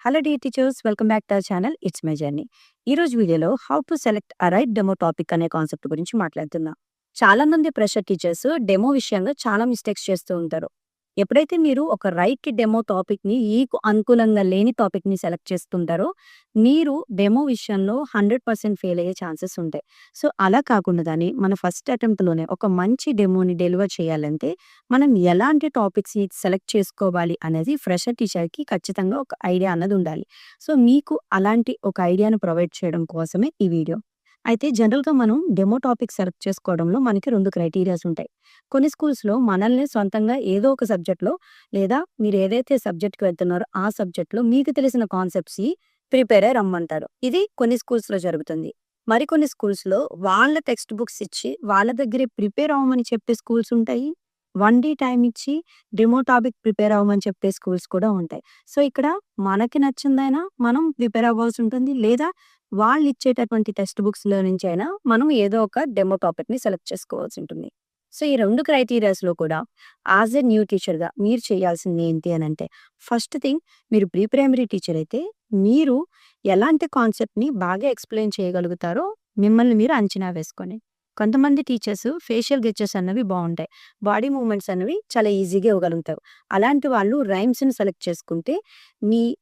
Hello dear teachers, welcome back to our channel. It's my journey. ఈ రోజు వీడియోలో how to select a right demo topic అనే concept గురించి మాట్లాడుతున్నాం. చాలా మంది ప్రెషర్ టీచర్స్ డెమో విషయంలో చాలా మిస్టేక్స్ చేస్తూ ఉంటారు. ఎప్పుడైతే మీరు ఒక రైట్ డెమో టాపిక్‌ని మీకు అనుకూలంగా లేని టాపిక్‌ని సెలెక్ట్ చేస్తుంటారో, మీరు డెమో విషయంలో 100% ఫెయిల్ అయ్యే ఛాన్సెస్ ఉంటాయి. సో, అలా కాకుండా దాన్ని మన ఫస్ట్ అటెంప్ట్‌లోనే ఒక మంచి డెమోని డెలివర్ చేయాలంటే, మనం ఎలాంటి టాపిక్స్‌ని సెలెక్ట్ చేసుకోవాలి అనేది ఫ్రెషర్ టీచర్‌కి ఖచ్చితంగా ఒక ఐడియా అన్నది ఉండాలి. సో, మీకు అలాంటి ఒక ఐడియాను ప్రొవైడ్ చేయడం కోసమే ఈ వీడియో. అయితే జనరల్‌గా మనం డెమో టాపిక్ సెలెక్ట్ చేసుకోవడంలో మనకి 2 క్రైటీరియాస్ ఉంటాయి. కొన్ని స్కూల్స్‌లో మనల్ని సొంతంగా ఏదో ఒక సబ్జెక్ట్‌లో లేదా మీరు ఏదైతే సబ్జెక్ట్‌కి వెళ్తున్నారో ఆ సబ్జెక్ట్‌లో మీకు తెలిసిన కాన్సెప్ట్స్‌ని ప్రిపేర్ అయ్యి రమ్మంటారు. ఇది కొన్ని స్కూల్స్‌లో జరుగుతుంది. మరికొన్ని స్కూల్స్‌లో వాళ్ళ టెక్స్ట్ బుక్స్ ఇచ్చి వాళ్ళ దగ్గరే ప్రిపేర్ అవ్వమని చెప్పే స్కూల్స్ ఉంటాయి. 1 డే టైమ్ ఇచ్చి డెమో టాపిక్ ప్రిపేర్ అవ్వమని చెప్పే స్కూల్స్ కూడా ఉంటాయి. సో, ఇక్కడ మనకి నచ్చిందైనా మనం ప్రిపేర్ అవ్వాల్సి ఉంటుంది. లేదా వాళ్ళు ఇచ్చేటటువంటి టెక్స్ట్ బుక్స్‌లో నుంచైనా మనం ఏదో ఒక డెమో టాపిక్‌ని సెలెక్ట్ చేసుకోవాల్సి ఉంటుంది. సో, ఈ 2 క్రైటీరియాస్‌లో కూడా యాస్ ఎ న్యూ టీచర్‌గా మీరు చేయాల్సింది ఏంటి అనంటే, ఫస్ట్ థింగ్ మీరు ప్రీ ప్రైమరీ టీచర్ అయితే మీరు ఎలాంటి కాన్సెప్ట్‌ని బాగా ఎక్స్‌ప్లెయిన్ చేయగలుగుతారో మిమ్మల్ని మీరు అంచనా వేసుకోండి. కొంతమంది టీచర్స్ ఫేషియల్ గెస్చర్స్ అన్నవి బావుంటాయి. బాడీ మూవ్‌మెంట్స్ చాలా ఈజీగా ఇవ్వగలుగుతారు. అలాంటి వాళ్ళు రైమ్స్‌ని సెలెక్ట్ చేసుకుంటే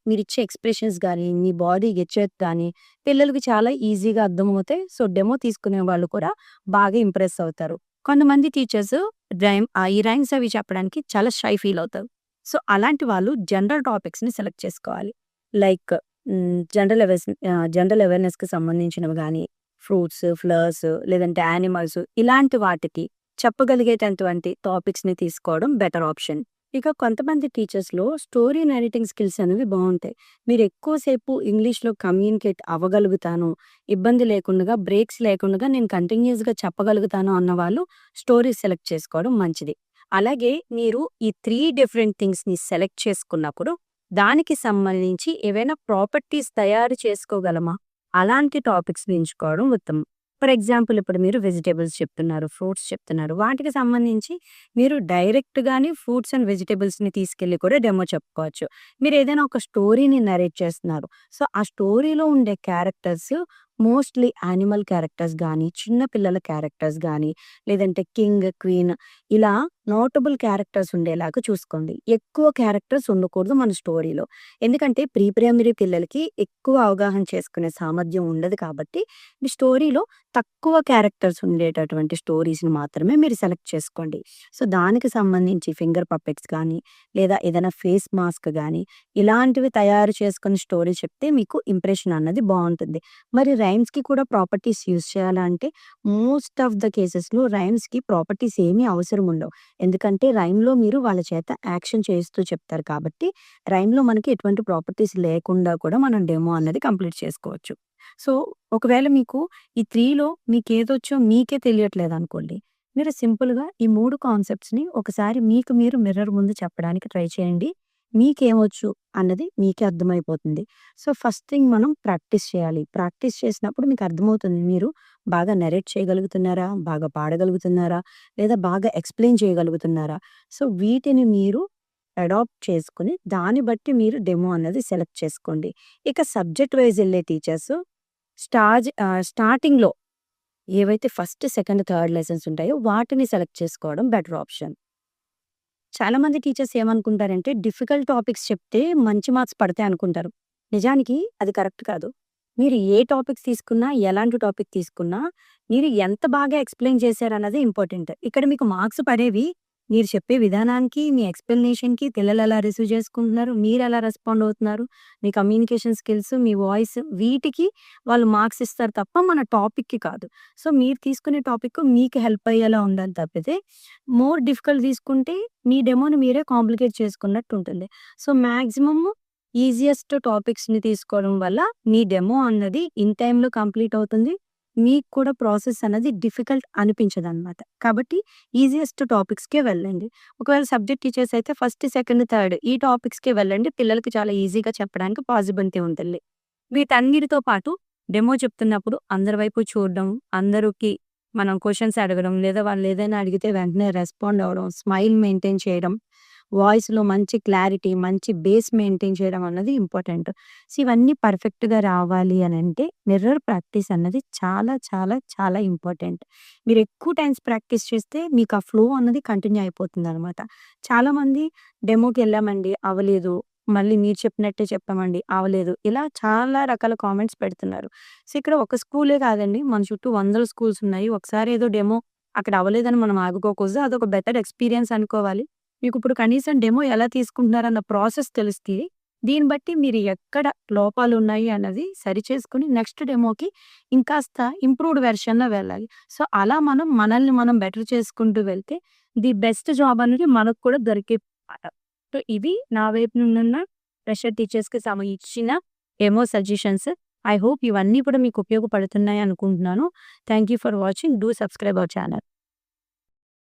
మీరిచ్చే ఎక్స్‌ప్రెషన్స్ గాని, మీ బాడీ గెస్చర్ గాని పిల్లలకి చాలా ఈజీగా అర్థమవుతాయి. సో, డెమో తీసుకునే వాళ్ళు కూడా బాగా ఇంప్రెస్ అవుతారు. కొంతమంది టీచర్స్ ఈ రైమ్స్ అవి చెప్పడానికి చాలా షై ఫీల్ అవుతారు. సో, అలాంటి వాళ్ళు జనరల్ టాపిక్స్‌ని సెలెక్ట్ చేసుకోవాలి. లైక్ జనరల్ అవేర్‌నెస్‌కి సంబంధించినవి గాని, ఫ్రూట్స్, ఫ్లవర్స్ లేదంటే యానిమల్స్ ఇలాంటి వాటికి చెప్పగలిగేటటువంటి టాపిక్స్‌ని తీసుకోవడం బెటర్ ఆప్షన్. ఇక కొంతమంది టీచర్స్‌లో స్టోరీ నరేటింగ్ స్కిల్స్ అనేవి బావుంటాయి. మీరు ఎక్కువ సేపు ఇంగ్లీష్‌లో కమ్యూనికేట్ అవ్వగలుగుతాను, ఇబ్బంది లేకుండగా, బ్రేక్స్ లేకుండగా నేను కంటిన్యూయస్‌గా చెప్పగలుగుతాను అన్న వాళ్ళు స్టోరీస్ సెలెక్ట్ చేసుకోవడం మంచిది. అలాగే మీరు ఈ 3 డిఫరెంట్ థింగ్స్‌ని సెలెక్ట్ చేసుకున్నప్పుడు, దానికి సంబంధించి ఏవైనా ప్రాపర్టీస్ తయారు చేసుకోగలమా? అలాంటి టాపిక్స్‌ని ఎంచుకోవడం ఉత్తమం. ఫర్ ఎగ్జాంపుల్ ఇప్పుడు మీరు వెజిటబుల్స్ చెప్తున్నారు, ఫ్రూట్స్ చెప్తున్నారు. వాటికి సంబంధించి మీరు డైరెక్ట్‌గానే ఫ్రూట్స్ అండ్ వెజిటబుల్స్‌ని తీసుకెళ్ళి కూడా డెమో చెప్పుకోవచ్చు. మీరేదైనా ఒక స్టోరీని నరేట్ చేస్తున్నారు. సో, ఆ స్టోరీలో ఉండే క్యారెక్టర్స్ మోస్ట్‌లీ యానిమల్ క్యారెక్టర్స్ గానీ, చిన్న పిల్లల క్యారెక్టర్స్ గానీ, లేదంటే కింగ్, క్వీన్ ఇలా నోటబుల్ క్యారెక్టర్స్ ఉండేలాగా చూసుకోండి. ఎక్కువ క్యారెక్టర్స్ ఉండకూడదు మన స్టోరీలో. ఎందుకంటే ప్రీ ప్రైమరీ పిల్లలకి ఎక్కువ అవగాహన చేసుకునే సామర్థ్యం ఉండదు కాబట్టి, మీ స్టోరీలో తక్కువ క్యారెక్టర్స్ ఉండేటటువంటి స్టోరీస్‌ని మాత్రమే మీరు సెలెక్ట్ చేసుకోండి. సో, దానికి సంబంధించి ఫింగర్ పప్పెట్స్ గానీ, లేదా ఏదైనా ఫేస్ మాస్క్ గానీ, ఇలాంటివి తయారు చేసుకొని స్టోరీ చెప్తే మీకు ఇంప్రెషన్ అన్నది బావుంటుంది. మరి రైమ్స్‌కి కూడా ప్రాపర్టీస్ యూజ్ చేయాలా అంటే, మోస్ట్ ఆఫ్ ద కేసెస్‌లో రైమ్స్‌కి ప్రాపర్టీస్ ఏమీ అవసరం ఉండవు. ఎందుకంటే రైమ్‌లో మీరు వాళ్ళ చేత యాక్షన్ చేయిస్తూ చెప్తారు కాబట్టి, రైమ్‌లో మనకి ఎటువంటి ప్రాపర్టీస్ లేకుండా కూడా మనం డెమో అన్నది కంప్లీట్ చేసుకోవచ్చు. సో, ఒకవేళ మీకు ఈ 3లో మీకేదొచ్చో మీకే తెలియట్లేదనుకోండి, మీరు సింపుల్‌గా ఈ 3 కాన్సెప్ట్స్‌ని ఒకసారి మీకు మీరు మిర్రర్ ముందు చెప్పడానికి ట్రై చేయండి. మీకేమొచ్చు అన్నది మీకే అర్థమైపోతుంది. సో, ఫస్ట్ థింగ్ మనం ప్రాక్టీస్ చేయాలి. ప్రాక్టీస్ చేసినప్పుడు మీకు అర్థమవుతుంది. మీరు బాగా నరేట్ చేయగలుగుతున్నారా? బాగా పాడగలుగుతున్నారా? లేదా బాగా ఎక్స్‌ప్లెయిన్ చేయగలుగుతున్నారా? సో, వీటిని మీరు అడాప్ట్ చేసుకొని, దాన్ని బట్టి మీరు డెమో అన్నది సెలెక్ట్ చేసుకోండి. ఇక సబ్జెక్ట్ వైస్ ఎళ్ళే టీచర్స్ స్టార్టింగ్‌లో ఏవైతే ఫస్ట్, సెకండ్, థర్డ్ లెసన్స్ ఉంటాయో వాటిని సెలెక్ట్ చేసుకోవడం బెటర్ ఆప్షన్. చాలామంది టీచర్స్ ఏమనుకుంటారంటే, డిఫికల్ట్ టాపిక్స్ చెప్తే మంచి మార్క్స్ పడతాయి అనుకుంటారు. నిజానికి అది కరెక్ట్ కాదు. మీరు ఏ టాపిక్స్ తీసుకున్నా, ఎలాంటి టాపిక్ తీసుకున్నా, మీరు ఎంత బాగా ఎక్స్‌ప్లెయిన్ చేశారన్నదే ఇంపార్టెంట్. ఇక్కడ మీకు మార్క్స్ పడేవి మీరు చెప్పే విధానానికి, మీ ఎక్స్‌ప్లనేషన్‌కి పిల్లలెలా రిసీవ్ చేసుకుంటున్నారు, మీరెలా రెస్పాండ్ అవుతున్నారు, మీ కమ్యూనికేషన్ స్కిల్స్, మీ వాయిస్ వీటికి వాళ్ళు మార్క్స్ ఇస్తారు తప్ప మన టాపిక్‌కి కాదు. సో, మీరు తీసుకునే టాపిక్ మీకు హెల్ప్ అయ్యేలా ఉండాలి తప్పితే, మోర్ డిఫికల్ట్ తీసుకుంటే మీ డెమోని మీరే కాంప్లికేట్ చేసుకున్నట్టుంటుంది. సో, మాక్సిమమ్ ఈజియెస్ట్ టాపిక్స్‌ని తీసుకోవడం వల్ల మీ డెమో అన్నది ఇన్ టైమ్‌లో కంప్లీట్ అవుతుంది. మీకు కూడా ప్రాసెస్ అనేది డిఫికల్ట్ అనిపించదనమాట. కాబట్టి ఈజియెస్ట్ టాపిక్స్‌కే వెళ్ళండి. ఒకవేళ సబ్జెక్ట్ టీచర్స్ అయితే ఫస్ట్, సెకండ్, థర్డ్ ఈ టాపిక్స్‌కే వెళ్ళండి. పిల్లలకి చాలా ఈజీగా చెప్పడానికి పాసిబిలిటీ ఉంటుంది. వీటన్నిటితో పాటు డెమో చెప్తున్నప్పుడు అందరి వైపు చూడడం, అందరికి మనం క్వెషన్స్ అడగడం, లేదా వాళ్ళేదైనా అడిగితే వెంటనే రెస్పాండ్ అవ్వడం, స్మైల్ మెయింటైన్ చేయడం, వాయిస్‌లో మంచి క్లారిటీ, మంచి బేస్ మెయింటైన్ చేయడం అన్నది ఇంపార్టెంట్. సో, ఇవన్నీ పర్ఫెక్ట్‌గా రావాలి అనంటే మిర్రర్ ప్రాక్టీస్ అన్నది చాలా, చాలా, చాలా ఇంపార్టెంట్. మీరు ఎక్కువ టైమ్స్ ప్రాక్టీస్ చేస్తే మీకు ఆ ఫ్లో అన్నది కంటిన్యూ అయిపోతుందనమాట. చాలామంది డెమోకెళ్ళామండి అవ్వలేదు. మళ్ళీ మీరు చెప్పినట్టే చెప్పామండి అవ్వలేదు. ఇలా చాలా రకాల కామెంట్స్ పెడుతున్నారు. సో, ఇక్కడ ఒక స్కూలే కాదండి. మన చుట్టూ వందల స్కూల్స్ ఉన్నాయి. ఒకసారి ఏదో డెమో అక్కడ అవ్వలేదని మనం ఆగిపోకూడదు. అదొక బెటర్ ఎక్స్‌పీరియన్స్ అనుకోవాలి. మీకిప్పుడు కనీసం డెమో ఎలా తీసుకుంటున్నారన్న ప్రాసెస్ తెలిస్తే, దీన్ని బట్టి మీరు ఎక్కడ లోపాలున్నాయి అన్నది సరిచేసుకొని నెక్స్ట్ డెమోకి ఇంకాస్త ఇంప్రూవ్డ్ వెర్షన్‌లో వెళ్ళాలి. సో, అలా మనం మనల్ని మనం బెటర్ చేసుకుంటూ వెళ్తే ది బెస్ట్ జాబ్ అనేది మనకు కూడా దొరికే మాట. సో, ఇవి నా వైపు నుండున్న ఫ్రెషర్ టీచర్స్‌కి సంబంధించిన డెమో సజెషన్స్. ఐ హోప్ ఇవన్నీ కూడా మీకు ఉపయోగపడుతున్నాయి అనుకుంటున్నాను. Thank you for watching. Do subscribe our channel.